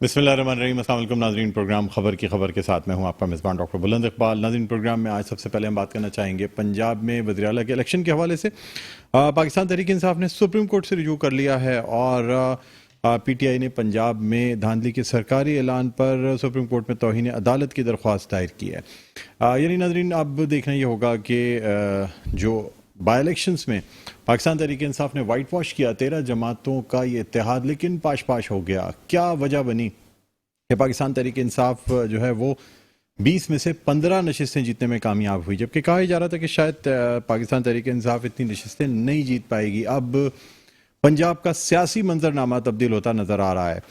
बिस्मिल्लाहिर्रहमानिर्रहीम। अस्सलाम वालेकुम नाज़रीन, प्रोग्राम खबर के साथ मैं हूं आपका मेज़बान डॉक्टर बुलंद इकबाल। नाज़रीन, प्रोग्राम में आज सबसे पहले हम बात करना चाहेंगे पंजाब में वज़ीर आला के इलेक्शन के हवाले से। पाकिस्तान तहरीक इंसाफ ने सुप्रीम कोर्ट से रिजू कर लिया है और पीटीआई ने पंजाब में धांधली के सरकारी ऐलान पर सुप्रीम कोर्ट में तौहीन अदालत की दरख्वास्त दायर की है। यानी नाज़रीन, अब देखना ये होगा कि जो बाई इलेक्शंस में पाकिस्तान तहरीक इंसाफ ने वाइट वॉश किया 13 जमातों का ये इत्तेहाद, लेकिन पाश पाश हो गया। क्या वजह बनी कि पाकिस्तान तहरीक इंसाफ जो है वो 20 में से 15 नशिस्तें जीतने में कामयाब हुई, जबकि कहा जा रहा था कि शायद पाकिस्तान तहरीक इंसाफ इतनी नशिस्तें नहीं जीत पाएगी। अब पंजाब का सियासी मंजरनामा तब्दील होता नजर आ रहा है।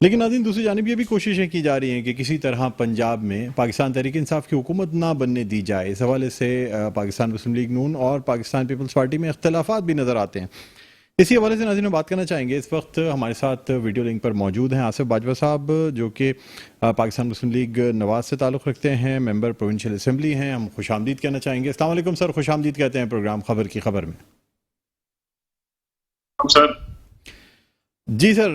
लेकिन नाज़रीन, दूसरी जानिब ये भी कोशिशें की जा रही हैं कि किसी तरह पंजाब में पाकिस्तान तहरीक इंसाफ की हुकूमत ना बनने दी जाए। इस हवाले से पाकिस्तान मुस्लिम लीग नून और पाकिस्तान पीपल्स पार्टी में इख्तलाफात भी नजर आते हैं। इसी हवाले से नाज़रीन बात करना चाहेंगे। इस वक्त हमारे साथ वीडियो लिंक पर मौजूद हैं आसिफ बाजवा साहब, जो कि पाकिस्तान मुस्लिम लीग नवाज से ताल्लुक़ रखते हैं, मेंबर प्रोविंशियल असेंबली हैं। हम खुशामदीद कहना चाहेंगे। अस्सलाम वालेकुम सर, खुशामदीद कहते हैं प्रोग्राम खबर की खबर में। सर जी सर,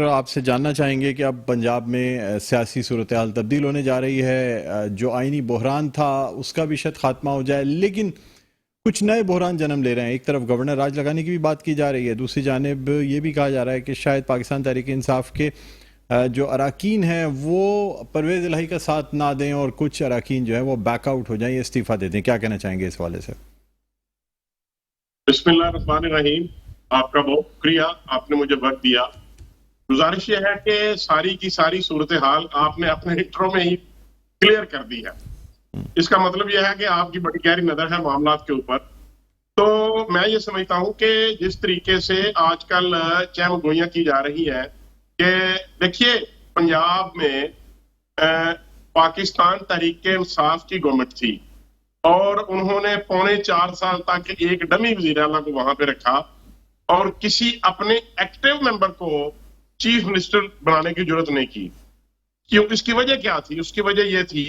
आपसे जानना चाहेंगे कि अब पंजाब में सियासी सूरत हाल तब्दील होने जा रही है। जो आइनी बहरान था उसका भी शायद खात्मा हो जाए, लेकिन कुछ नए बहरान जन्म ले रहे हैं। एक तरफ गवर्नर राज लगाने की भी बात की जा रही है, दूसरी जानिब ये भी कहा जा रहा है कि शायद पाकिस्तान तहरीक इंसाफ के जो अराकीन हैं वो परवेज़ इलाही का साथ ना दें और कुछ अराकीन जो है वो बैकआउट हो जाएं, इस्तीफ़ा दे दें। क्या कहना चाहेंगे इस हवाले से? बिस्मिल्लाहिर्रहमानिर्रहीम। आपका बहुत शुक्रिया, आपने मुझे वक्त दिया। गुजारिश यह है कि सारी की सारी सूरत हाल आपने अपने इंट्रो में ही क्लियर कर दी है। इसका मतलब यह है कि आपकी बड़ी गहरी नजर है मामला के ऊपर। तो मैं ये समझता हूं कि जिस तरीके से आजकल चहमगोइयां की जा रही है कि देखिए, पंजाब में पाकिस्तान तहरीक इंसाफ की गवर्नमेंट थी और उन्होंने 4.25 साल तक एक डमी वजीर आला को वहां पे रखा और किसी अपने एक्टिव मेंबर को चीफ मिनिस्टर बनाने की जरूरत नहीं की। क्यों? इसकी वजह क्या थी? उसकी वजह यह थी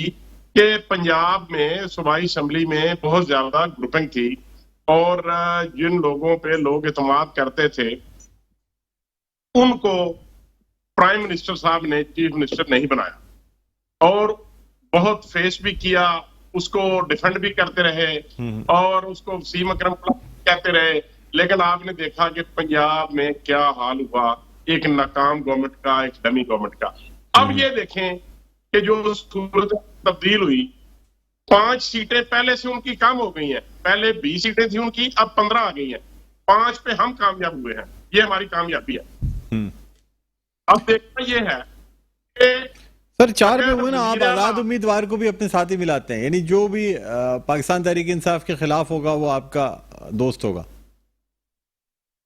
कि पंजाब में सूबाई असेंबली में बहुत ज्यादा ग्रुपिंग थी और जिन लोगों पे लोग एतमाद करते थे उनको प्राइम मिनिस्टर साहब ने चीफ मिनिस्टर नहीं बनाया और बहुत फेस भी किया, उसको डिफेंड भी करते रहे और उसको वसीम अकरम कहते रहे। लेकिन आपने देखा कि पंजाब में क्या हाल हुआ, एक नाकाम गवर्नमेंट का, एक डमी गवर्नमेंट का। अब ये देखें कि जो सूरत तब्दील हुई, 5 सीटें पहले से उनकी कम हो गई हैं। पहले 20 सीटें थी उनकी, अब 15 आ गई हैं। 5 पे हम कामयाब हुए हैं, ये हमारी कामयाबी है। अब देखना ये है कि सर 4 में हुए ना, आप आजाद उम्मीदवार को भी अपने साथ ही मिलाते हैं, यानी जो भी पाकिस्तान तहरीक इंसाफ के खिलाफ होगा वो आपका दोस्त होगा?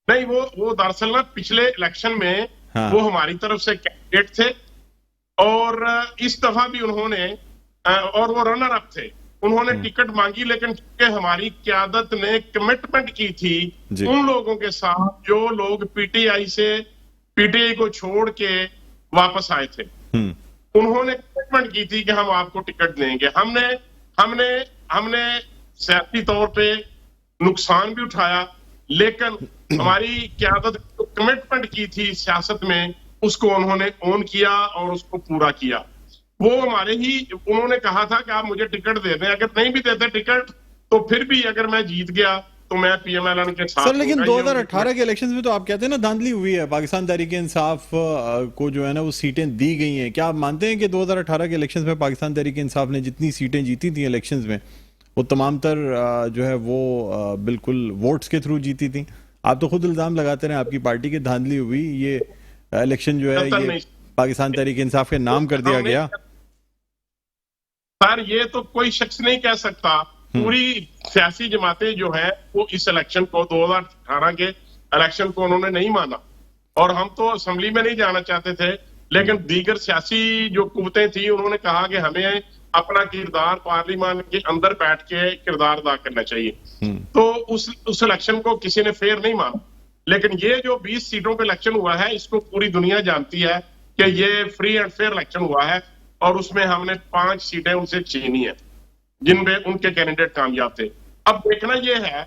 नहीं, वो दरअसल ना पिछले इलेक्शन में वो हमारी तरफ से कैंडिडेट थे और इस दफा भी उन्होंने और वो रनर अप थे, उन्होंने टिकट मांगी। लेकिन चूंकि हमारी क्यादत ने कमिटमेंट की थी उन लोगों के साथ जो लोग पीटीआई को छोड़ के वापस आए थे, उन्होंने कमिटमेंट की थी कि हम आपको टिकट देंगे। हमने सियासी तौर पे नुकसान भी उठाया, लेकिन हमारी क्यादत जो कमिटमेंट की थी सियासत में, उसको उन्होंने ऑन किया और उसको पूरा किया। वो हमारे ही, उन्होंने कहा था कि आप मुझे टिकट दे दें, अगर नहीं भी देते टिकट तो फिर भी अगर मैं जीत गया तो मैं पीएमएलएन के साथ। सर लेकिन 2018 के इलेक्शंस में तो आप कहते हैं ना धांधली हुई है, पाकिस्तान तहरीक इंसाफ को जो है ना वो सीटें दी गई हैं। क्या आप मानते हैं कि 2018 के इलेक्शंस में पाकिस्तान तहरीक इंसाफ ने जितनी सीटें जीती थी इलेक्शंस में वो तमाम तर जो है वो बिल्कुल वोट्स के थ्रू जीती थी? आप तो खुद इल्जाम लगाते रहे आपकी पार्टी की धांधली हुई, ये इलेक्शन जो है ये पाकिस्तान तहरीक इंसाफ के नाम कर दिया गया। सर ये तो कोई शख्स नहीं कह सकता। पूरी सियासी जमातें जो है वो इस इलेक्शन को 2018 के इलेक्शन को उन्होंने नहीं माना और हम तो असेंबली में नहीं जाना चाहते थे, लेकिन दीगर सियासी जो कुव्वतें थी उन्होंने कहा कि हमें अपना किरदार पार्लियामेंट के अंदर बैठ के किरदार अदा करना चाहिए। तो उस इलेक्शन को किसी ने फेयर नहीं माना। लेकिन ये जो 20 सीटों पे इलेक्शन हुआ है, इसको पूरी दुनिया जानती है कि ये फ्री एंड फेयर इलेक्शन हुआ है और उसमें हमने 5 सीटें उनसे छीनी है जिनमें उनके कैंडिडेट कामयाब थे। अब देखना यह है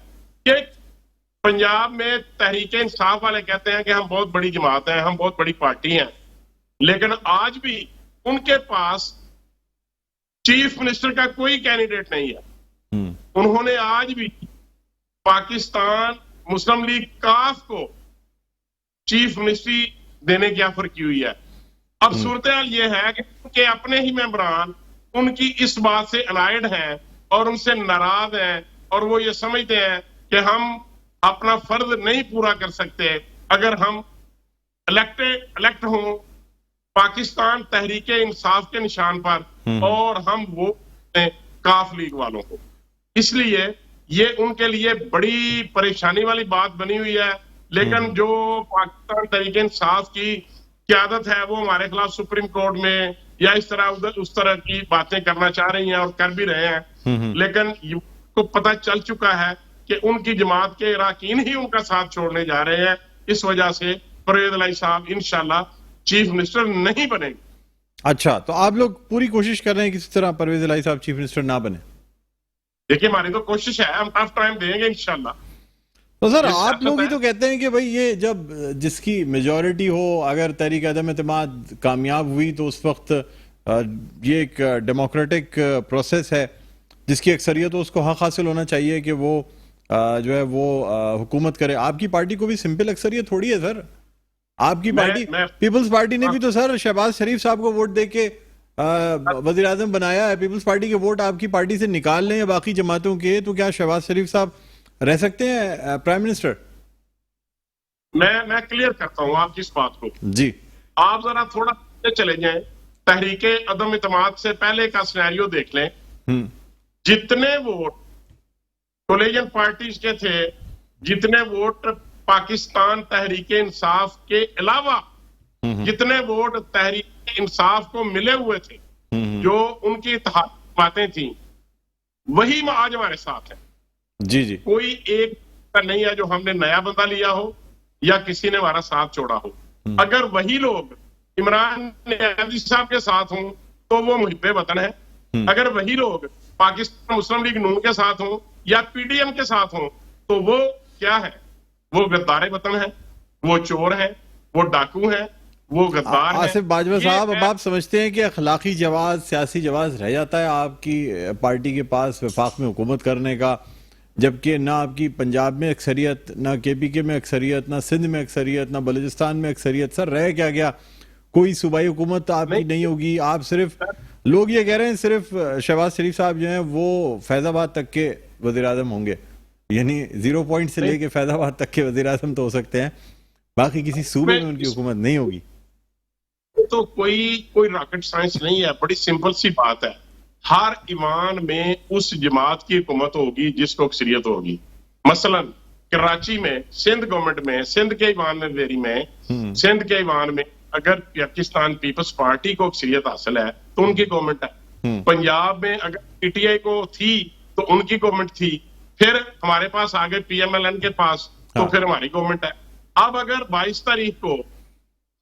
कि पंजाब में तहरीक इंसाफ वाले कहते हैं कि हम बहुत बड़ी जमात हैं, हम बहुत बड़ी पार्टी हैं, लेकिन आज भी उनके पास चीफ मिनिस्टर का कोई कैंडिडेट नहीं है। उन्होंने आज भी पाकिस्तान मुस्लिम लीग काफ को चीफ मिनिस्ट्री देने की ऑफर की हुई है। अब सूरत हाल ये है कि उनके अपने ही मेंबरान उनकी इस बात से अलाइड हैं और उनसे नाराज हैं, और वो ये समझते हैं कि हम अपना फर्ज नहीं पूरा कर सकते अगर हम इलेक्ट हों पाकिस्तान तहरीक इंसाफ के निशान पर और हम वो काफ लीग वालों को। इसलिए ये उनके लिए बड़ी परेशानी वाली बात बनी हुई है। लेकिन जो पाकिस्तान तहरीक इंसाफ की क्यादत है वो हमारे खिलाफ सुप्रीम कोर्ट में या इस तरह उधर उस तरह की बातें करना चाह रही हैं और कर भी रहे हैं, लेकिन को पता चल चुका है कि उनकी जमात के अरकान ही उनका साथ छोड़ने जा रहे हैं। इस वजह से परवेज इलाही साहब इंशाल्लाह चीफ मिनिस्टर नहीं बनेंगे। अच्छा, तो आप लोग पूरी कोशिश कर रहे हैं किसी तरह परवेज इलाही साहब चीफ मिनिस्टर ना बने? देखिए, हमारी तो कोशिश है, हम टफ टाइम देंगे इंशाल्लाह। तो सर आप लोग ही तो कहते हैं कि भाई ये जब जिसकी मेजॉरिटी हो, अगर तहरीक अदम एतमाद कामयाब हुई तो उस वक्त ये एक डेमोक्रेटिक प्रोसेस है, जिसकी अक्सरियत हो उसको हक हासिल होना चाहिए कि वो जो है वो हुकूमत करे। आपकी पार्टी को भी सिंपल अक्सरियत थोड़ी है सर। आपकी पार्टी पीपल्स पार्टी ने भी तो सर शहबाज शरीफ साहब को वोट दे के वजीर आजम बनाया है। पीपल्स पार्टी के वोट आपकी पार्टी से निकाल लें या बाकी जमातों के, तो क्या शहबाज शरीफ साहब रह सकते हैं प्राइम मिनिस्टर? मैं क्लियर करता हूं आपकी इस बात को जी। आप जरा थोड़ा चले जाएं, तहरीके अदम इतमाद से पहले का सिनेरियो देख लें। जितने वोट कोलिजन पार्टीज के थे, जितने वोट पाकिस्तान तहरीक इंसाफ के अलावा जितने वोट तहरीक इंसाफ को मिले हुए थे, जो उनकी इत्तेहाद बातें थी, वही आज हमारे साथ है। जी जी। कोई एक नहीं है जो हमने नया बंदा लिया हो या किसी ने हमारा साथ छोड़ा हो। अगर वही लोग इमरान नियाज़ी साहब के साथ हों तो वो मुहिब्बे वतन है। अगर वही लोग पाकिस्तान मुस्लिम लीग नून के साथ हों या पीडीएम के साथ हों तो वो क्या है? वो गद्दारे वतन है, वो चोर है, वो डाकू है, वो गद्दार है। आसिफ बाजवा साहब, अब आप समझते हैं कि अखलाकी जवाब, सियासी जवाब रह जाता है आपकी पार्टी के पास वफाक में हुकूमत करने का, जबकि ना आपकी पंजाब में अक्सरियत, ना केपीके में अक्सरियत, ना सिंध में अक्सरियत, ना बलूचिस्तान में अक्सरियत? सर रह क्या गया? कोई सूबाई हुकूमत आपकी नहीं होगी। आप सिर्फ, लोग ये कह रहे हैं सिर्फ शहबाज शरीफ साहब जो हैं वो फैजाबाद तक के वजीर आजम होंगे, यानी 0 पॉइंट से लेके फैजाबाद तक के वजीर आजम तो हो सकते हैं, बाकी किसी सूबे में उनकी हुकूमत नहीं होगी। तो कोई रॉकेट साइंस नहीं है, बड़ी सिंपल सी बात है। हर ईवान में उस जमात की हुकूमत होगी जिसको अक्सरियत होगी। मसलन कराची में सिंध गवर्नमेंट में, सिंध के ईवान में, वेरी में, सिंध के ईवान में अगर पाकिस्तान पीपल्स पार्टी को अक्सरियत हासिल है तो उनकी गवर्नमेंट है। पंजाब में अगर पीटीआई को थी तो उनकी गवर्नमेंट थी, फिर हमारे पास आ गए पीएमएलएन के पास, तो फिर हमारी गवर्नमेंट है। अब अगर 22 तारीख को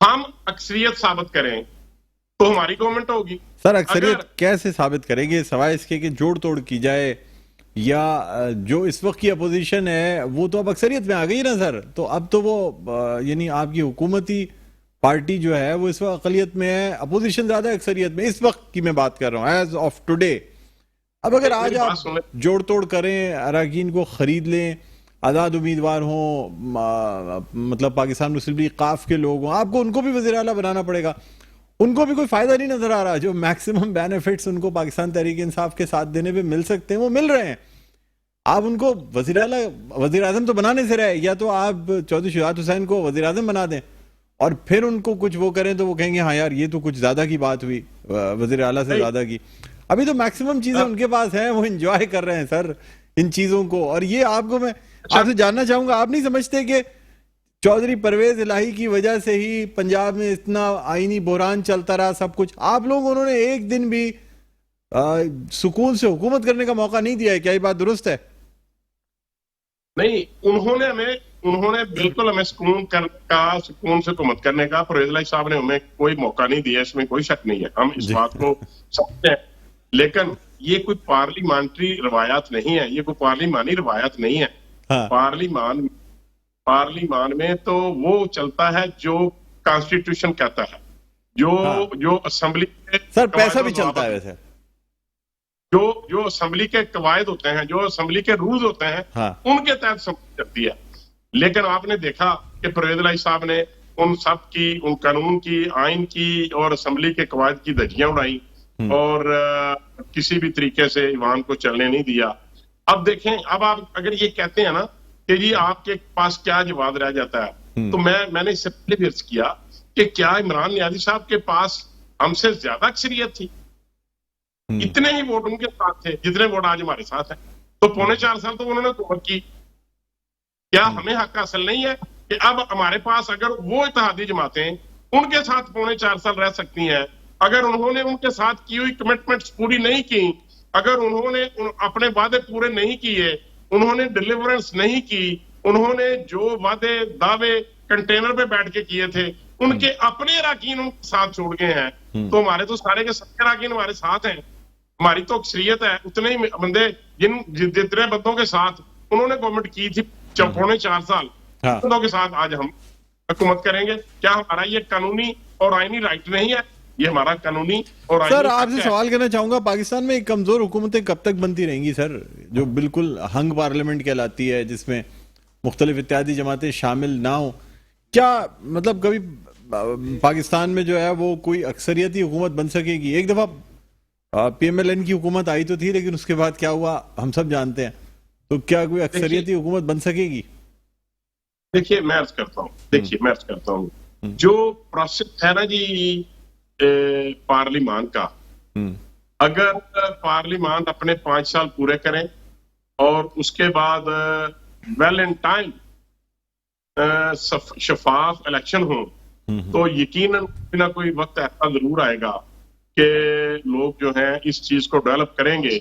हम अक्सरियत साबित करें तो हमारी गवर्नमेंट होगी। सर अक्सरियत कैसे साबित करेंगे, सवाए इसके कि जोड़ तोड़ की जाए, या जो इस वक्त की अपोजिशन है वो तो अब अक्सरियत में आ गई ना सर, तो अब तो वो यानी आपकी हुकूमती पार्टी जो है वो इस वक्त अकलियत में है, अपोजिशन ज्यादा है अक्सरियत में। इस वक्त की मैं बात कर रहा हूँ, एज ऑफ टुडे। अब अगर आज आप जोड़ तोड़ करें, अरकान को खरीद लें, आज़ाद उम्मीदवार हों, मतलब पाकिस्तान मुस्लिम लीग काफ के लोग हों, आपको उनको भी वज़ीर आला बनाना पड़ेगा। उनको भी कोई फायदा नहीं नजर आ रहा। जो मैक्सिमम बेनिफिट्स उनको पाकिस्तान तहरीक इंसाफ के साथ देने पे मिल सकते हैं वो मिल रहे हैं। आप उनको वज़ीर आला, वज़ीर आज़म तो बनाने से रहे, या तो आप चौधरी शुजात हुसैन को वज़ीर आज़म बना दें और फिर उनको कुछ वो करें तो वो कहेंगे हाँ यार ये तो कुछ ज्यादा की बात हुई, वज़ीर आला से ज्यादा की। अभी तो मैक्सिमम चीजें उनके पास हैं, वो एंजॉय कर रहे हैं सर इन चीजों को। और ये आपको मैं आपसे जानना चाहूंगा, आप नहीं समझते कि चौधरी परवेज इलाही की वजह से ही पंजाब में इतना आईनी बहरान चलता रहा सब कुछ? आप लोग, उन्होंने एक दिन भी सुकून से हुकूमत करने का मौका नहीं दिया है, क्या ये बात दुरुस्त है? नहीं, उन्होंने बिल्कुल हमें सुकून से हुकूमत करने का, परवेज इलाही साहब ने हमें कोई मौका नहीं दिया, इसमें कोई शक नहीं है, हम इस बात को समझते हैं। लेकिन ये कोई पार्लियामेंट्री रवायत नहीं है, ये कोई पार्लिमानी रवायत नहीं है। हाँ। पार्लिमान में तो वो चलता है जो कॉन्स्टिट्यूशन कहता है। जो असेंबली के सर पैसा भी कवायद चलता है और वैसे। जो असेंबली के कवायद होते हैं, जो असेंबली के रूल्स होते हैं, हाँ। उनके तहत असेंबली चलती है। लेकिन आपने देखा कि परवेज इलाही साहब ने उन सब की, उन कानून की, आइन की और असेंबली के कवायद की धज्जियां उड़ाई और किसी भी तरीके से ईवान को चलने नहीं दिया। अब देखें, अब आप अगर ये कहते हैं ना कि जी आपके पास क्या जवाब रह जाता है, तो मैंने इससे पहले भी अर्ज किया कि क्या इमरान नियाजी साहब के पास हमसे ज्यादा अक्सरियत थी? इतने ही वोट उनके साथ थे जितने वोट आज हमारे साथ हैं। तो 4.25 साल तो उन्होंने हुकूमत की। क्या हमें हक हासिल नहीं है कि अब हमारे पास अगर वो इत्तेहादी जमातें उनके साथ 4.25 साल रह सकती हैं, अगर उन्होंने उनके साथ की हुई कमिटमेंट्स पूरी नहीं की, अगर उन्होंने अपने वादे पूरे नहीं किए, उन्होंने डिलीवरेंस नहीं की, उन्होंने जो वादे दावे कंटेनर पे बैठ के किए थे उनके अपने अराकीन उनके साथ छोड़ गए हैं, तो हमारे तो सारे के सारे अराकीन हमारे साथ हैं। हमारी तो अक्सरियत है, उतने ही बंदे जितने बंदों के साथ उन्होंने गवर्नमेंट की थी 4.25 साल, हाँ। बंदों के साथ आज हम हुकूमत करेंगे। क्या हमारा ये कानूनी और आईनी राइट नहीं है? ये हमारा कानूनी और आईनी सर हक आपसे है। सवाल करना चाहूंगा, पाकिस्तान में एक कमजोर हुकूमतें कब तक बनती रहेंगी सर, जो बिल्कुल हंग पार्लियामेंट कहलाती है, जिसमें मुख्तलिफ इत्तेहादी जमातें शामिल ना हो? क्या मतलब कभी पाकिस्तान में जो है वो कोई अक्सरियती हुकूमत बन सकेगी? एक दफा PMLN की हुकूमत आई तो थी, लेकिन उसके बाद क्या हुआ हम सब जानते हैं। तो क्या कोई अक्सरियती हुकूमत बन सकेगी? देखिए मैं अर्ज करता हूँ, जो प्रोसेस है ना जी पार्लियामान का, अगर पार्लियामान अपने 5 साल पूरे करें और उसके बाद वेल इन टाइम शफाफ इलेक्शन हो, तो यकीनन कोई ना कोई वक्त ऐसा जरूर आएगा कि लोग जो हैं इस चीज को डेवलप करेंगे।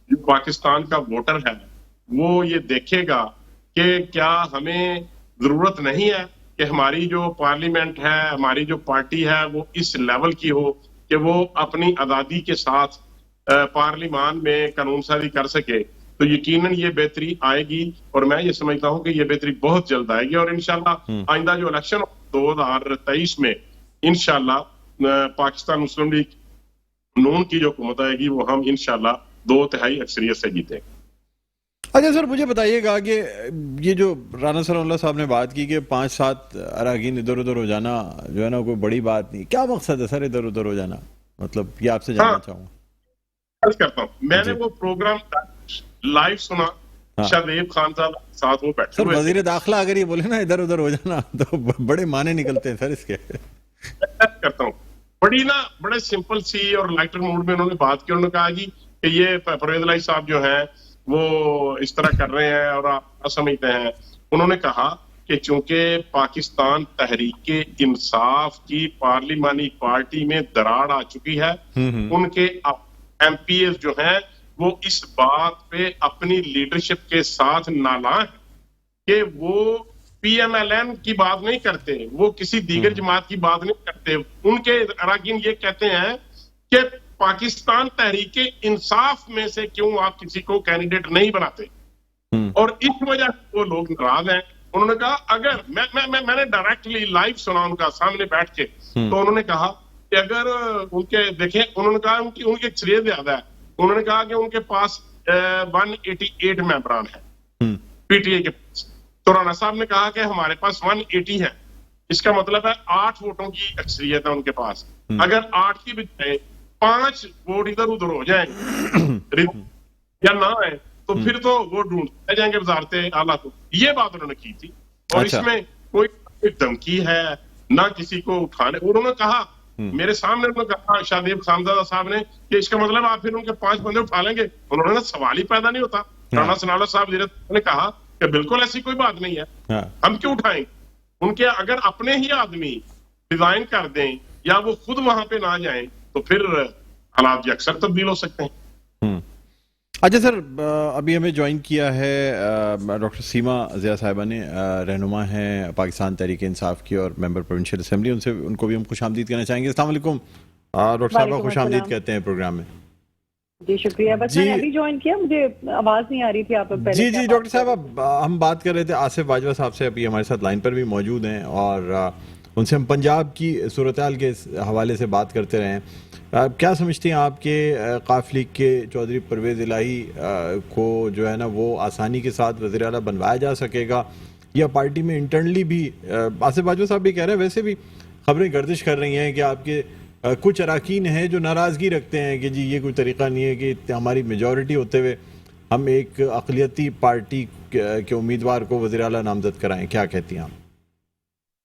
जो पाकिस्तान का वोटर है वो ये देखेगा कि क्या हमें जरूरत नहीं है कि हमारी जो पार्लियामेंट है, हमारी जो पार्टी है वो इस लेवल की हो कि वो अपनी आजादी के साथ पार्लियामान में कानून साजी कर सके। तो यकीनन ये बेहतरी आएगी और मैं ये समझता हूं कि ये बेहतरी बहुत जल्द आएगी और इंशाल्लाह आइंदा जो इलेक्शन 2023 में इंशाल्लाह पाकिस्तान मुस्लिम लीग नून की जो हुकूमत आएगी वो हम इंशाल्लाह 2/3 अक्सरियत से जीतेंगे। अच्छा सर मुझे बताइएगा कि ये जो राना सनाउल्लाह साहब ने बात की कि 5-7 अराकीन इधर उधर हो जाना जो है ना कोई बड़ी बात नहीं, क्या मकसद है सर इधर उधर हो जाना? मतलब ये आपसे जानना चाहूंगा। करता हूँ, मैंने वो प्रोग्राम लाइव सुना, शादेब खान साहब साथ वो बैठे सर वजीर दाखिला अगर ये बोले ना इधर उधर हो जाना तो बड़े माने निकलते हैं सर इसके। करता हूँ, बड़े सिंपल सी और लाइटर मूड में उन्होंने बात की। उन्होंने कहा कि ये परवेज इलाही साहब जो हैं वो इस तरह कर रहे हैं और आप समझते हैं। उन्होंने कहा कि चूंकि पाकिस्तान तहरीके इंसाफ की पार्लिमानी पार्टी में दरार आ चुकी है, उनके MPs जो हैं वो इस बात पे अपनी लीडरशिप के साथ नाला है कि वो PMLN की बात नहीं करते, वो किसी दीगर जमात की बात नहीं करते। उनके अराकीन ये कहते हैं कि पाकिस्तान तहरीके इंसाफ में से क्यों आप किसी को कैंडिडेट नहीं बनाते, और इस वजह से वो लोग नाराज हैं। उन्होंने कहा अगर मैंने डायरेक्टली लाइव सुना उनका सामने बैठ के, तो उन्होंने कहा कि अगर उनके देखें, उन्होंने कहा उनकी अक्सरियत ज्यादा है। उन्होंने कहा कि उनके पास 188 मेंबरान है PTI के पास, तो राना साहब ने कहा कि हमारे पास 180 है। इसका मतलब है 8 वोटों की अक्सरियत है उनके पास। अगर 8 की बजाय 5 वोट इधर उधर हो जाए या ना आए तो फिर तो वो ढूंढते जाएंगे वजारते आला को। ये बात उन्होंने की थी और इसमें कोई धमकी है ना किसी को उठाने। उन्होंने कहा मेरे सामने, उन्होंने कहा शादेब खानजादा साहब ने कि इसका मतलब आप फिर उनके 5 बंदे उठा लेंगे। उन्होंने सवाल ही पैदा नहीं होता। राना सनाउल्लाह साहब ने कहा कि बिल्कुल ऐसी कोई बात नहीं है, हम क्यों उठाएंगे। उनके अगर अपने ही आदमी डिजाइन कर दें या वो खुद वहां पे ना जाएं तो फिर हालात अक्सर तब्दील हो सकते हैं। अच्छा सर अभी हमें ज्वाइन किया है डॉक्टर सीमा ज़िया साहिबा ने, रहनुमा हैं पाकिस्तान तहरीक इंसाफ की और मेंबर प्रोविंशियल असेंबली। उनको भी हम खुशामदीद कहना चाहेंगे। अस्सलाम वालेकुम डॉक्टर साहब, खुशामदीद कहते हैं प्रोग्राम में। जी शुक्रिया, बस मैंने अभी ज्वाइन किया, मुझे आवाज नहीं आ रही थी आप पहले। जी डॉक्टर साहब, अब हम बात कर रहे थे आसिफ बाजवा साहब से, अभी हमारे साथ लाइन पर भी मौजूद हैं और उनसे हम पंजाब की सूरत हाल के हवाले से बात करते रहे हैं। क्या समझती हैं आपके काफ लीग के चौधरी परवेज़ इलाही को जो है ना वो आसानी के साथ वज़ीर आला बनवाया जा सकेगा, या पार्टी में इंटरनली भी आसिफ बाजवा साहब भी कह रहे हैं, वैसे भी खबरें गर्दिश कर रही हैं कि आपके कुछ अरकान हैं जो नाराज़गी रखते हैं कि जी ये कोई तरीक़ा नहीं है कि हमारी मेजॉरिटी होते हुए हम एक अक़लियती पार्टी के उम्मीदवार को वज़ीर आला नामज़द कराएं। क्या कहती हैं आप?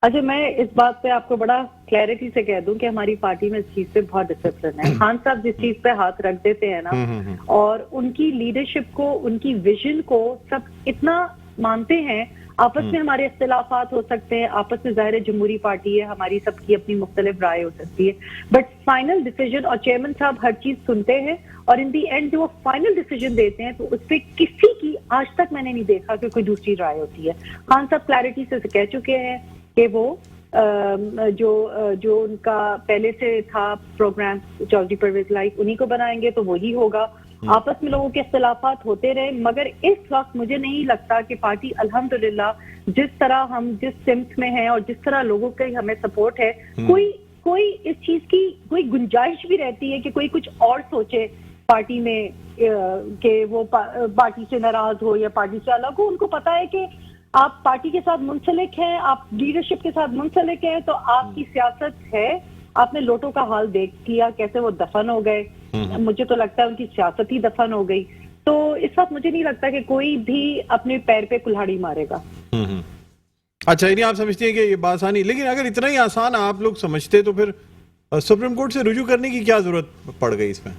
अच्छा, मैं इस बात पे आपको बड़ा क्लैरिटी से कह दूं कि हमारी पार्टी में इस चीज पे बहुत डिसिप्लिन है। खान साहब जिस चीज पे हाथ रख देते हैं ना, और उनकी लीडरशिप को, उनकी विजन को सब इतना मानते हैं। आपस में हमारे इख्तिलाफात हो सकते हैं, आपस में ज़ाहिर जमहूरी पार्टी है, हमारी सबकी अपनी मुख्तलिफ राय हो सकती है, बट फाइनल डिसीजन, और चेयरमैन साहब हर चीज सुनते हैं और इन दी एंड जो वो फाइनल डिसीजन देते हैं तो उस पर किसी की आज तक मैंने नहीं देखा कि कोई दूसरी राय होती है। खान साहब क्लैरिटी से कह चुके हैं कि वो जो उनका पहले से था प्रोग्राम चौधरी परवेज़ इलाही उन्हीं को बनाएंगे तो वही होगा। आपस में लोगों के इख्तिलाफात होते रहे, मगर इस वक्त मुझे नहीं लगता कि पार्टी अल्हम्दुलिल्लाह जिस तरह हम जिस सिमत में हैं और जिस तरह लोगों की हमें सपोर्ट है, कोई इस चीज की कोई गुंजाइश भी रहती है कि कोई कुछ और सोचे पार्टी में कि वो पार्टी से नाराज हो या पार्टी से अलग हो। उनको पता है कि आप पार्टी के साथ मुंसलिक हैं, आप लीडरशिप के साथ मुंसलिक हैं, तो आपकी सियासत है। आपने लोटो का हाल देख लिया कैसे वो दफन हो गए, मुझे तो लगता है उनकी सियासत ही दफन हो गई। तो इस वक्त मुझे नहीं लगता कि कोई भी अपने पैर पे कुल्हाड़ी मारेगा। अच्छा, यानी आप समझते हैं कि ये आसानी, लेकिन अगर इतना ही आसान आप लोग समझते तो फिर सुप्रीम कोर्ट से रुजू करने की क्या जरूरत पड़ गई इसमें?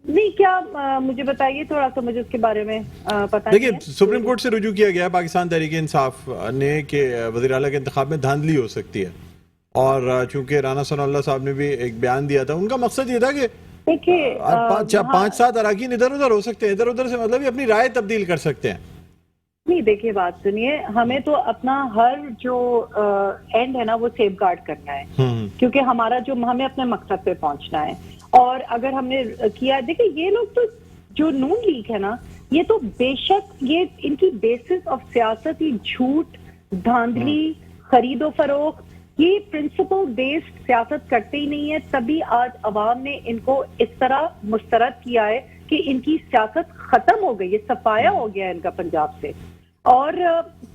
नहीं, क्या मुझे बताइए थोड़ा सा, मुझे उसके बारे में पता नहीं है। देखिए, सुप्रीम कोर्ट से रुजू किया गया पाकिस्तान तहरीक इंसाफ ने कि वज़ीर आला के इंतखाब में धांधली हो सकती है, और चूंकि राना सनाउल्लाह साहब ने भी एक बयान दिया था, उनका मकसद ये था कि देखिए 5-7 अरकान इधर उधर हो सकते हैं, इधर उधर से मतलब अपनी राय तब्दील कर सकते हैं। नहीं, देखिए बात सुनिए, हमें तो अपना हर जो एंड है ना वो सेफ गार्ड करना है, क्योंकि हमारा जो हमें अपने मकसद पे पहुंचना है। और अगर हमने किया, देखिए ये लोग तो जो नून लीग है ना, ये तो बेशक ये इनकी बेसिस ऑफ सियासत ही झूठ, धांधली, खरीदो फरोख्त, ये प्रिंसिपल बेस्ड सियासत करते ही नहीं है। तभी आज अवाम ने इनको इस तरह मुस्तरद किया है कि इनकी सियासत खत्म हो गई है, सफाया हो गया है इनका पंजाब से। और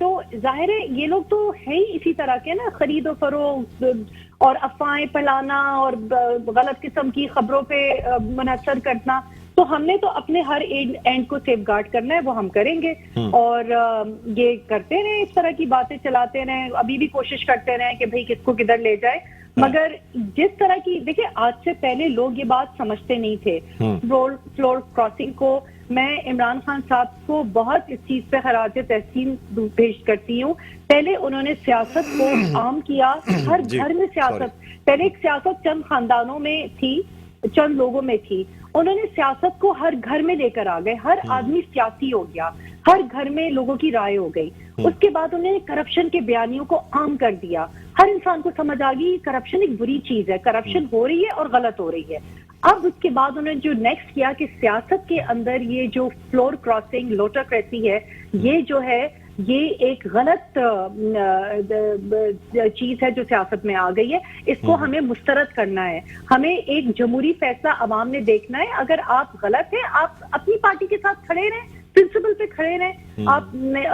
तो जाहिर है ये लोग तो है ही इसी तरह के ना, खरीदो फरोख्त और अफवाहें फैलाना और गलत किस्म की खबरों पे मुनसर करना। तो हमने तो अपने हर एंड को सेफ गार्ड करना है, वो हम करेंगे। और ये करते रहे, इस तरह की बातें चलाते रहे, अभी भी कोशिश करते रहे कि भाई किसको किधर ले जाए। मगर जिस तरह की, देखिए आज से पहले लोग ये बात समझते नहीं थे। फ्लोर क्रॉसिंग को मैं इमरान खान साहब को बहुत इस चीज पे खराज तहसीन पेश करती हूँ। पहले उन्होंने सियासत को आम किया, हर घर में सियासत, पहले एक सियासत चंद खानदानों में थी, चंद लोगों में थी, उन्होंने सियासत को हर घर में लेकर आ गए, हर आदमी सियासी हो गया, हर घर में लोगों की राय हो गई। उसके बाद उन्होंने करप्शन के बयानियों को आम कर दिया, हर इंसान को समझ आ गई करप्शन एक बुरी चीज है, करप्शन हो रही है और गलत हो रही है। अब उसके बाद उन्होंने जो नेक्स्ट किया कि सियासत के अंदर ये जो फ्लोर क्रॉसिंग लोटोक्रेसी है, ये जो है ये एक गलत चीज है जो सियासत में आ गई है। इसको हमें मुस्तरद करना है, हमें एक जमहूरी फैसला अवाम ने देखना है। अगर आप गलत हैं, आप अपनी पार्टी के साथ खड़े रहें, प्रिंसिपल पे खड़े रहें, आप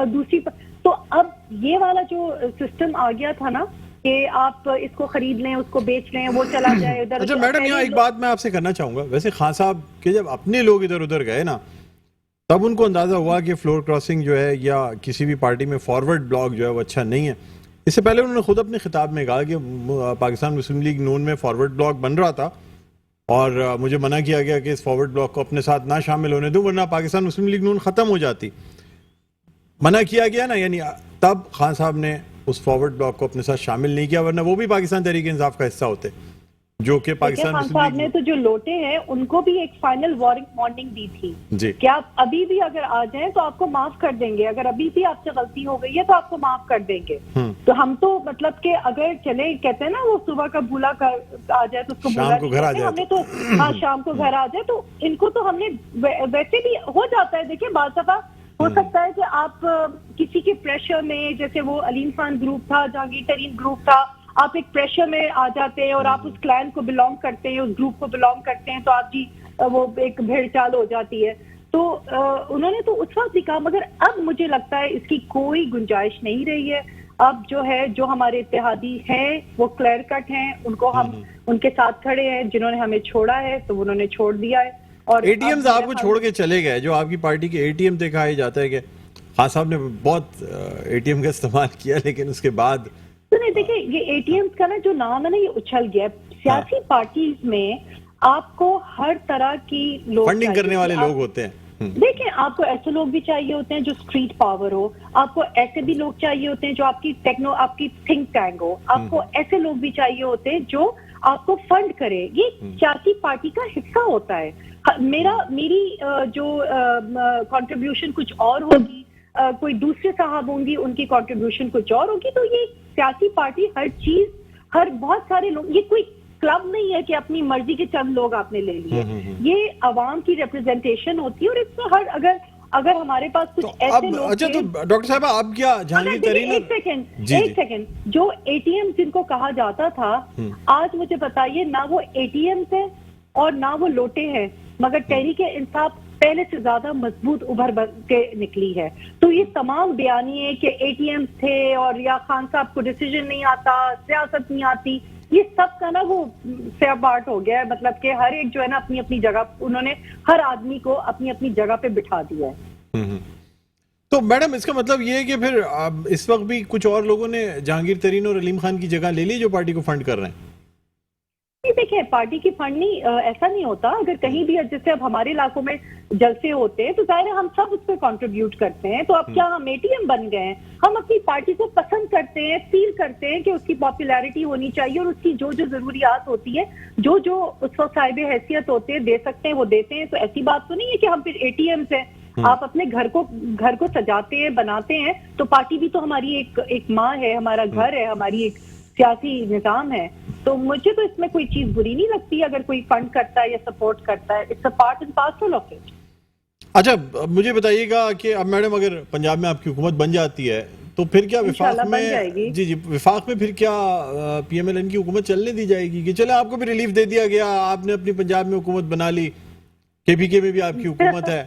दूसरी तो अब ये वाला जो सिस्टम आ गया था ना कि आप इसको खरीद लें, उसको बेच लें, वो चला जाए इधर। अच्छा मैडम, यहाँ एक बात मैं आपसे करना चाहूंगा, वैसे खान साहब के जब अपने लोग इधर उधर गए ना, तब उनको अंदाजा हुआ कि फ्लोर क्रॉसिंग जो है या किसी भी पार्टी में फॉरवर्ड ब्लॉक जो है वो अच्छा नहीं है। इससे पहले उन्होंने खुद अपने खिताब में कहा कि पाकिस्तान मुस्लिम लीग नून में फॉरवर्ड ब्लॉक बन रहा था और मुझे मना किया गया कि इस फॉरवर्ड ब्लॉक को अपने साथ ना शामिल होने दूं, वरना पाकिस्तान मुस्लिम लीग नून खत्म हो जाती। मना किया गया ना, यानी तब खान साहब ने उस फॉरवर्ड ब्लॉक को अपने साथ शामिल नहीं किया, वरना वो भी पाकिस्तान तहरीक इंसाफ का हिस्सा होते, जो कि पाकिस्तान खान साहब ने तो जो लोटे हैं उनको भी एक फाइनल वार्निंग दी थी जी कि आप अभी भी अगर आ जाएं तो आपको माफ कर देंगे, अगर अभी भी आपसे गलती हो गई है तो आपको माफ कर देंगे। तो हम तो मतलब कि अगर चले, कहते हैं ना वो सुबह का भूला कर आ जाए तो उसको शाम को घर आ जाए, हमने तो हाँ शाम को घर आ जाए, तो इनको तो हमने वैसे भी हो जाता है। देखिए बात दफा हो सकता है कि आप किसी के प्रेशर में, जैसे वो अलीम खान ग्रुप था, जहांगीर तरीन ग्रुप था, आप एक प्रेशर में आ जाते हैं और आप उस क्लैन को बिलोंग करते हैं, उस ग्रुप को बिलोंग करते हैं, तो आपकी वो एक भेड़चाल हो जाती है। तो उन्होंने तो उस वक्त भी कहा, मगर अब मुझे लगता है इसकी कोई गुंजाइश नहीं रही है। अब जो है, जो हमारे इत्तेहादी हैं वो क्लियर कट हैं, उनको हम उनके साथ खड़े हैं। जिन्होंने हमें छोड़ा है तो उन्होंने छोड़ दिया है। और एटीएम्स आपको छोड़ के चले गए, जो आपकी पार्टी के एटीएम दिखाया जाता है कि खान साहब ने बहुत एटीएम का इस्तेमाल किया, लेकिन उसके बाद तो नहीं, देखिए ये एटीएम्स का ना जो नाम है ना, ये उछल गया। सियासी पार्टीज में आपको हर तरह की लोग फंडिंग करने वाले लोग होते हैं। देखिए, आपको ऐसे लोग भी चाहिए होते हैं जो स्ट्रीट पावर हो, आपको ऐसे भी लोग चाहिए होते हैं जो आपकी थिंक टैंक हो, आपको ऐसे लोग भी चाहिए होते हैं जो आपको फंड करे। ये सियासी पार्टी का हिस्सा होता है। मेरी जो कंट्रीब्यूशन कुछ और होगी, कोई दूसरे साहब होंगी, उनकी कंट्रीब्यूशन कुछ और होगी। तो ये सियासी पार्टी हर बहुत सारे लोग, ये कोई क्लब नहीं है कि अपनी मर्जी के चंद लोग आपने ले लिए। ये अवाम की रिप्रेजेंटेशन होती है और इसमें अगर हमारे पास कुछ तो ऐसे लोग, अच्छा, तो डॉक्टर साहब आप क्या जहांगीर तरीन, एक सेकंड, जो एटीएम जिनको कहा जाता था, आज मुझे बताइए, ना वो एटीएम है और ना वो लोटे हैं, मगर तहरीक इंसाफ पहले से ज्यादा मजबूत उभर के निकली है। तो ये तमाम बयानिए कि एटीएम थे और या खान साहब को डिसीजन नहीं आता, सियासत नहीं आती, ये सब का ना वो सेबार्ट हो गया है। मतलब कि हर एक जो है ना अपनी अपनी जगह, उन्होंने हर आदमी को अपनी अपनी जगह पे बिठा दिया है। तो मैडम इसका मतलब ये है कि फिर इस वक्त भी कुछ और लोगों ने जहांगीर तरीन और अलीम खान की जगह ले ली जो पार्टी को फंड कर रहे हैं? देखिए, पार्टी की फंड नहीं, ऐसा नहीं होता। अगर कहीं भी, जैसे अब हमारे इलाकों में जलसे होते हैं तो जाहिर है हम सब उस पर कंट्रीब्यूट करते हैं। तो अब क्या हम एटीएम बन गए हैं? हम अपनी पार्टी को पसंद करते हैं, फील करते हैं कि उसकी पॉपुलैरिटी होनी चाहिए और उसकी जो जो जरूरियात होती है, जो जो उस वक्त साहिब हैसियत होते हैं, दे सकते हैं, वो देते हैं। तो ऐसी बात तो नहीं है कि हम फिर एटीएम से, आप अपने घर को सजाते हैं, बनाते हैं, तो पार्टी भी तो हमारी एक माँ है, हमारा घर है, हमारी एक सियासी निजाम है। तो मुझे तो इसमें कोई चीज बुरी नहीं लगती अगर कोई फंड करता है या सपोर्ट करता है। It's a part and parcel of it. अच्छा, मुझे बताइएगा कि अब मैडम अगर पंजाब में आपकी हुकूमत बन जाती है तो फिर क्या विफाक में, जी विफाक में फिर क्या पीएमएलएन की हुकूमत चलने दी जाएगी कि चले आपको भी रिलीफ दे दिया गया, आपने अपनी पंजाब में हुकूमत बना ली, केपीके में भी आपकी हुकूमत है,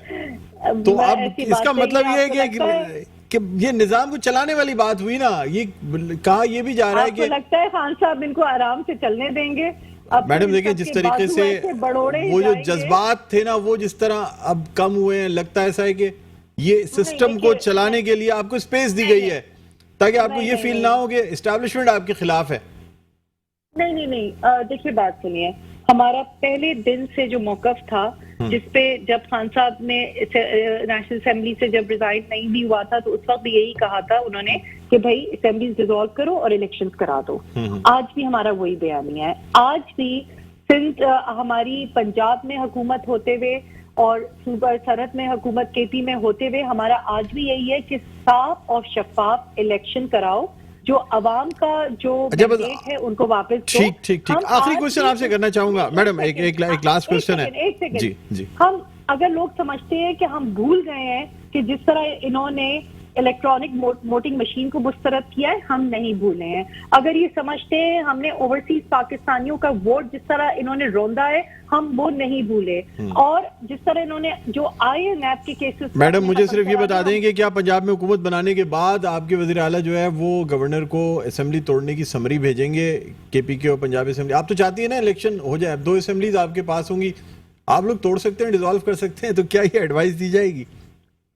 तो अब इसका मतलब ये है कि ये निजाम को चलाने वाली बात हुई ना। ये कहा ये भी जा रहा है कि लगता है खान साहब इनको आराम से चलने देंगे। मैडम देखिए, जिस तरीके से वो जो जज्बात थे ना, वो जिस तरह अब कम हुए हैं, लगता है ऐसा है कि ये सिस्टम को चलाने के लिए आपको स्पेस दी गई है ताकि आपको ये फील ना हो कि एस्टैब्लिशमेंट आपके खिलाफ है। नहीं, देखिए बात सुनिए, हमारा पहले दिन से जो मौकफ था, जिसपे जब खान साहब ने नेशनल असेंबली से जब रिजाइन नहीं भी हुआ था, तो उस वक्त भी यही कहा था उन्होंने कि भाई असेंबली डिसॉल्व करो और इलेक्शंस करा दो। आज भी हमारा वही बयानिया है। आज भी सिंध, हमारी पंजाब में हुकूमत होते हुए और सूबा सरहद में हुकूमत केपी में होते हुए हमारा आज भी यही है कि साफ और शफाफ इलेक्शन कराओ, जो अवाम का जो मैंडेट है उनको वापस दो। ठीक। आखिरी क्वेश्चन आपसे करना चाहूंगा मैडम, एक लास्ट क्वेश्चन है। एक सेकंड जी। हम अगर लोग समझते हैं कि हम भूल गए हैं कि जिस तरह इन्होंने इलेक्ट्रॉनिक वोटिंग मशीन को मुस्तरद किया है, हम नहीं भूले हैं। अगर ये समझते हैं हमने ओवरसीज पाकिस्तानियों का वोट जिस तरह इन्होंने रोंदा है, हम वो नहीं भूले। और जिस तरह इन्होंने जो INF के केसेस, मैडम मुझे सिर्फ ये बता दें कि क्या पंजाब में हुकूमत बनाने के बाद आपके वजीर आला जो है वो गवर्नर को असेंबली तोड़ने की समरी भेजेंगे, केपीके और पंजाब असेंबली? आप तो चाहती है ना इलेक्शन हो जाए, 2 असेंबलीज आपके पास होंगी, आप लोग तोड़ सकते हैं, डिसॉल्व कर सकते हैं, तो क्या ये एडवाइस दी जाएगी?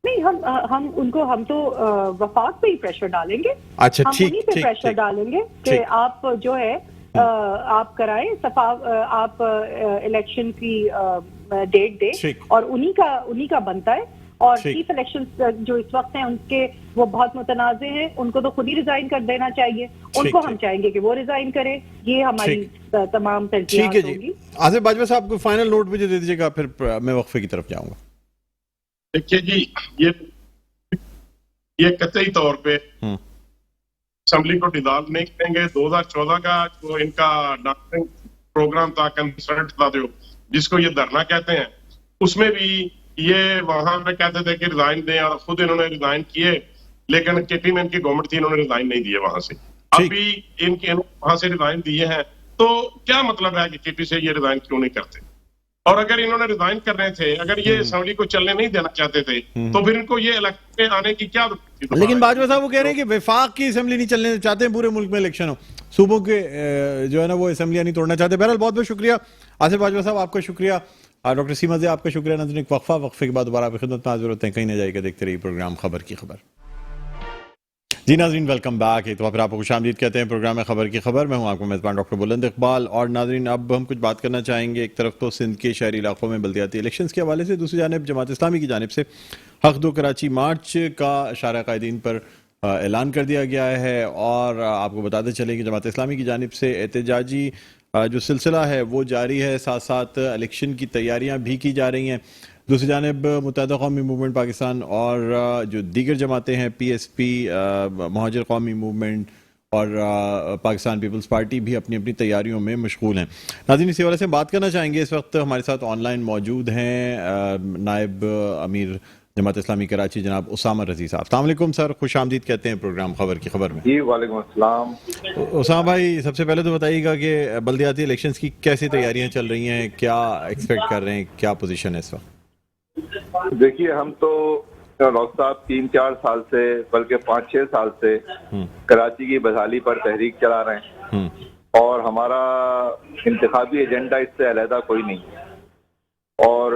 नहीं, हम तो वफाक पे ही प्रेशर डालेंगे। अच्छा, ठीक पे प्रेशर डालेंगे कि आप जो है आप कराएं, आप इलेक्शन की डेट दे, और उन्हीं का बनता है। और चीफ इलेक्शन जो इस वक्त हैं उनके वो बहुत मुतनाज़े हैं, उनको तो खुद ही रिजाइन कर देना चाहिए। उनको हम चाहेंगे कि वो रिजाइन करें। ये हमारी तमाम तरजीहात होगी। आसिफ बाजवा साहब को फाइनल नोट मुझे दे दीजिएगा, फिर मैं वक्फे की तरफ जाऊंगा। देखिए जी, ये कतई तौर पे असेंबली को डिसॉल्व नहीं करेंगे। 2014 का जो इनका डांसिंग प्रोग्राम था, कंसर्ट था, जो जिसको ये धरना कहते हैं, उसमें भी ये वहां पे कहते थे कि रिजाइन दें, और खुद इन्होंने रिजाइन किए, लेकिन केपी में इनकी गवर्नमेंट थी, इन्होंने रिजाइन नहीं दिए वहां से। अभी इनके वहां से रिजाइन दिए हैं, तो क्या मतलब है कि केपी से ये रिजाइन क्यों नहीं करते? और अगर इन्होंने रिजाइन कर रहे थे, अगर ये असेंबली को चलने नहीं देना चाहते थे, तो फिर इनको ये इलेक्शन में आने की क्या जरूरत थी? लेकिन बाजवा साहब वो कह रहे हैं कि विफाक की असेंबली नहीं चलने चाहते हैं, पूरे मुल्क में इलेक्शन हो, सूबों के जो है ना वो असेंबलियां नहीं तोड़ना चाहते। बहरहाल बहुत बहुत शुक्रिया आसिफ बाजवा साहब, आपका शुक्रिया। डॉक्टर सीमा जी आपका शुक्रिया। नाज़रीन एक वक्फे के बाद दोबारा आपकी खिदमत में हाजिर होते हैं, कहीं ना जाइएगा, देखते रहिए प्रोग्राम खबर की खबर। जी नाज़रीन वेलकम बैक। एक तो फिर आपको खुशामदीद कहते हैं प्रोग्राम में खबर की खबर। मैं हूं आपको मेज़बान डॉक्टर बुलंद इकबाल। और नाज़रीन अब हम कुछ बात करना चाहेंगे, एक तरफ तो सिंध के शहरी इलाकों में बल्दियाती इलेक्शंस के हवाले से, दूसरी जानब जमात इस्लामी की जानिब से हक दो कराची मार्च का शारा कायदीन पर ऐलान कर दिया गया है। और आपको बताते चलें कि जमात इस्लामी की जानिब से एहतजाजी जो सिलसिला है वो जारी है, साथ साथ इलेक्शन की तैयारियां भी की जा रही हैं। दूसरी जानिब मुत्तहिदा कौमी मूवमेंट पाकिस्तान और जो दीगर जमातें हैं PSP, महाजिर कौमी मूवमेंट और पाकिस्तान पीपल्स पार्टी भी अपनी अपनी तैयारियों में मशगूल हैं। नाज़रीन इसी वाले से बात करना चाहेंगे, इस वक्त हमारे साथ ऑनलाइन मौजूद हैं नायब अमीर जमात इस्लामी कराची जनाब उसामा रजी साहब। अस्सलाम वालेकुम सर, खुश आमदीद कहते हैं प्रोग्राम खबर की खबर में। जी वालेकुम अस्सलाम। उसामा भाई सबसे पहले तो बताइएगा कि बल्दियाती इलेक्शंस की कैसी तैयारियां चल रही हैं, क्या एक्सपेक्ट कर रहे हैं, क्या पोजीशन है इस वक्त? देखिए हम तो डॉक्टर साहब 3-4 साल से, बल्कि 5-6 साल से कराची की बहाली पर तहरीक चला रहे हैं, और हमारा इंतखाबी एजेंडा इससे अलहदा कोई नहीं। और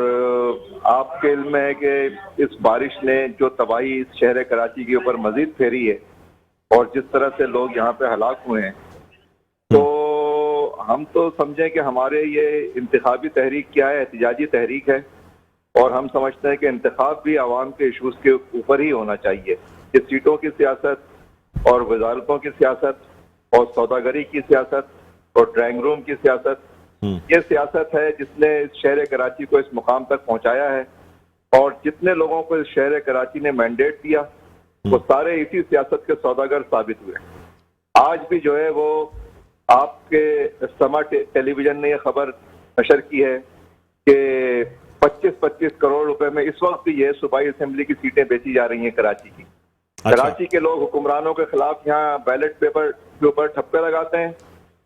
आपके इल्म है कि इस बारिश ने जो तबाही इस शहर कराची के ऊपर मजीद फेरी है, और जिस तरह से लोग यहाँ पे हलाक हुए हैं, तो हम तो समझें कि हमारे ये इंतखाबी तहरीक क्या है, एहतिजाजी तहरीक है, और हम समझते हैं कि इंतखाब भी आवाम के इशूज़ के ऊपर ही होना चाहिए। कि सीटों की सियासत और वजारतों की सियासत और सौदागरी की सियासत और ड्राइंग रूम की सियासत, ये सियासत है जिसने इस शहर कराची को इस मुकाम तक पहुंचाया है। और जितने लोगों को इस शहर कराची ने मैंडेट दिया, वो सारे इसी सियासत के सौदागर साबित हुए। आज भी जो है वो आपके समा टेलीविजन ने यह खबर नशर की है कि 25-25 करोड़ रुपए में इस वक्त भी ये सूबाई असेंबली की सीटें बेची जा रही हैं कराची की। अच्छा। कराची के लोग हुक्मरानों के खिलाफ यहाँ बैलेट पेपर के ऊपर ठप्पे लगाते हैं,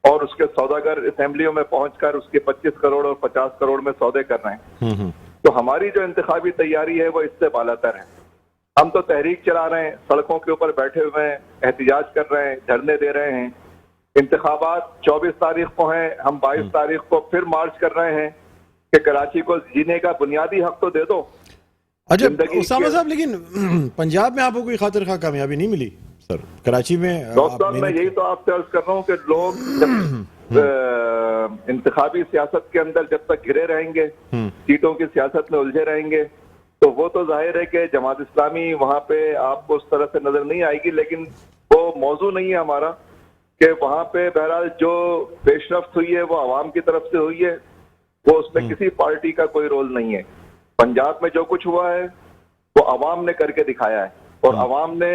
और उसके सौदागर असेंबलियों में पहुंचकर उसके 25 करोड़ और 50 करोड़ में सौदे कर रहे हैं। तो हमारी जो इंतखाबी तैयारी है वो इससे बालातर है। हम तो तहरीक चला रहे हैं, सड़कों के ऊपर बैठे हुए हैं, एहतिजाज कर रहे हैं, धरने दे रहे हैं। इंतखाबात 24 तारीख को हैं, हम 22 तारीख को फिर मार्च कर रहे हैं कि कराची को जीने का बुनियादी हक तो दे दो। अच्छा उसामा साहब, लेकिन पंजाब में आपको कोई खातिर खा कामयाबी नहीं मिली सर? कराची में डॉक्टर मैं यही तो आपसे अर्ज कर रहा हूँ कि लोग जब इंतखाबी सियासत के अंदर जब तक घिरे रहेंगे, सीटों की सियासत में उलझे रहेंगे, तो वो तो जाहिर है कि जमात इस्लामी वहाँ पे आपको उस तरह से नजर नहीं आएगी। लेकिन वो मौजू नहीं है हमारा कि वहाँ पे बहरहाल जो पेशरफ्त हुई है वो आवाम की तरफ से हुई है, वो उसमें किसी पार्टी का कोई रोल नहीं है। पंजाब में जो कुछ हुआ है वो अवाम ने करके दिखाया है, और अवाम ने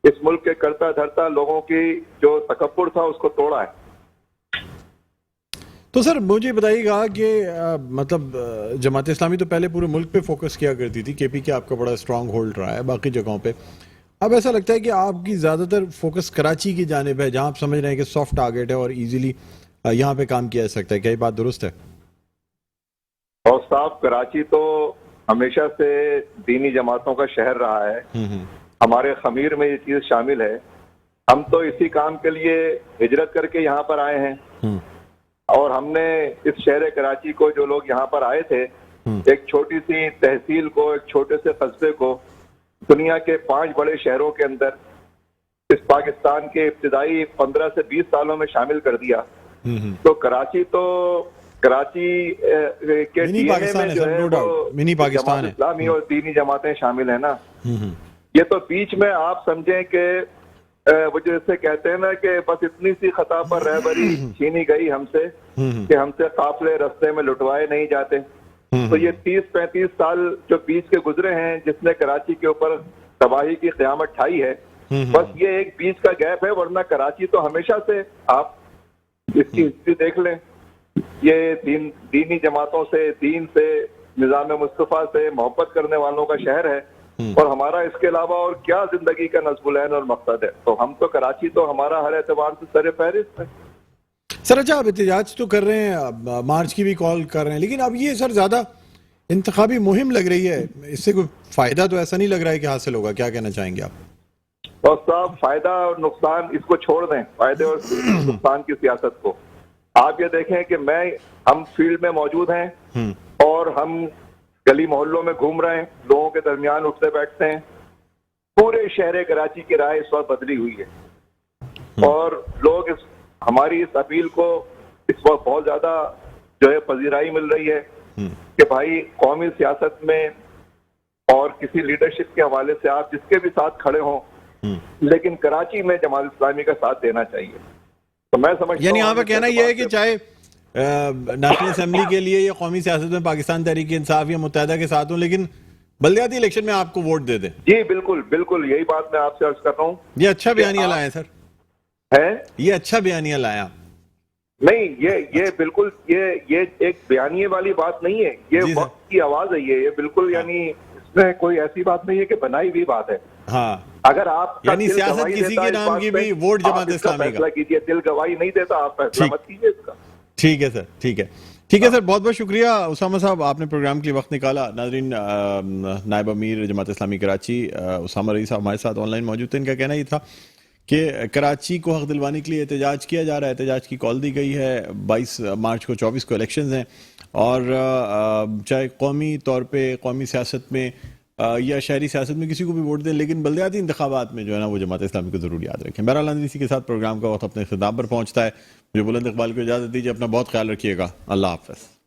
इस मुल्क के करता धरता लोगों की जो तकब्बुर था उसको तोड़ा है। तो सर मुझे बताइएगा कि मतलब जमात इस्लामी तो पहले पूरे मुल्क पे फोकस किया करती थी, KP के आपका बड़ा स्ट्रांग होल्ड रहा है बाकी जगहों पे। अब ऐसा लगता है कि आपकी ज़्यादातर फोकस कराची की जानिब है, जहां आप समझ रहे हैं कि सॉफ्ट टारगेट है और इजीली यहाँ पे काम किया जा सकता है। क्या ये बात दुरुस्त है? और साहब कराची तो हमेशा से दीनी जमातों का शहर रहा है, हमारे खमीर में ये चीज शामिल है। हम तो इसी काम के लिए हिजरत करके यहाँ पर आए हैं, और हमने इस शहर कराची को, जो लोग यहाँ पर आए थे, एक छोटी सी तहसील को, एक छोटे से कस्बे को दुनिया के 5 बड़े शहरों के अंदर इस पाकिस्तान के इब्तिदाई 15 से 20 सालों में शामिल कर दिया। तो कराची के डीएनए में जो है वो मिनी पाकिस्तान है, इस्लामी और दीनी जमातें शामिल है ना। ये तो बीच में आप समझें कि वो जैसे कहते हैं ना कि बस इतनी सी खता पर रहबरी छीनी गई हमसे कि हमसे काफिले रास्ते में लुटवाए नहीं जाते। तो ये 30-35 साल जो बीच के गुजरे हैं, जिसने कराची के ऊपर तबाही की क़यामत ठाई है, बस ये एक बीच का गैप है। वरना कराची तो हमेशा से, आप इसकी हिस्ट्री देख लें, ये दीनी जमातों से, दीन से निज़ाम मुस्तफ़ा से मोहब्बत करने वालों का शहर है, और हमारा इसके अलावा और क्या जिंदगी का नस्बुलैन और मकसद है। तो हम तो कराची तो हमारा हर एतबार से सर फहरिस्त है। सर अच्छा, आप एहतजाज तो कर रहे हैं, अब मार्च की भी कॉल कर रहे हैं, लेकिन अब ये सर ज्यादा इंतखाबी मुहिम लग रही है, इससे कोई फायदा तो ऐसा नहीं लग रहा है कि हासिल होगा। क्या कहना चाहेंगे आप? और साहब, फायदा और नुकसान इसको छोड़ दें, फायदे और नुकसान की सियासत को। आप ये देखें कि हम फील्ड में मौजूद हैं और हम गली मोहल्लों में घूम रहे हैं, लोगों के दरमियान उठते बैठते हैं। पूरे शहर कराची की राय इस वक्त बदली हुई है और लोग हमारी इस अपील को इस वक्त बहुत ज्यादा जो है पजीराई मिल रही है कि भाई कौमी सियासत में और किसी लीडरशिप के हवाले से आप जिसके भी साथ खड़े हों, लेकिन कराची में जमात इस्लामी का साथ देना चाहिए। तो मैं समझता हूं, यानी यहाँ पर कहना यह है कि चाहे नेशनल असेंबली के लिए या कौमी सियासत में पाकिस्तान तहरीक इंसाफ या मुत्तहिदा के साथ हूं, लेकिन बल्दियाती इलेक्शन में आपको वोट दे दें। जी बिल्कुल बिल्कुल, यही बात मैं आपसे अर्ज कर रहा हूँ। ये अच्छा बयानिया लाया सर, है ये अच्छा बयानिया लाया। नहीं, ये बिल्कुल ये एक बयानिए वाली बात नहीं है, ये वक्त की आवाज है। ये बिल्कुल यानी इसमें कोई ऐसी बात नहीं है कि बनाई हुई बात है। हाँ, अगर आप यानी सियासत किसी के नाम की भी, वोट जमात इस्लामी का कीजिए, दिल गवाही नहीं देता, आप फैसला मत कीजिए इसका। ठीक है सर, ठीक है सर, बहुत बहुत शुक्रिया उसामा साहब, आपने प्रोग्राम के लिए वक्त निकाला। नाजरीन, नायब अमीर जमात इस्लामी कराची उसामा रईस साहब हमारे साथ ऑनलाइन मौजूद थे। इनका कहना ये था कि कराची को हक दिलवाने के लिए एहतजाज किया जा रहा है, एहतजाज की कॉल दी गई है। 22 मार्च को 24 को इलेक्शंस हैं और चाहे कौमी तौर पे कौमी सियासत में या शहरी सियासत में किसी को भी वोट दें, लेकिन बल्दियाती इंतखाबात में जो है ना वो जमात इस्लामी को जरूर याद रखें। बहरहाल इसी के साथ प्रोग्राम का वक्त अपने इख्तिताम पर पहुंचता है। मुझे बुलंद इकबाल को इजाज़त दीजिए, अपना बहुत ख्याल रखिएगा। अल्लाह हाफ़िज़।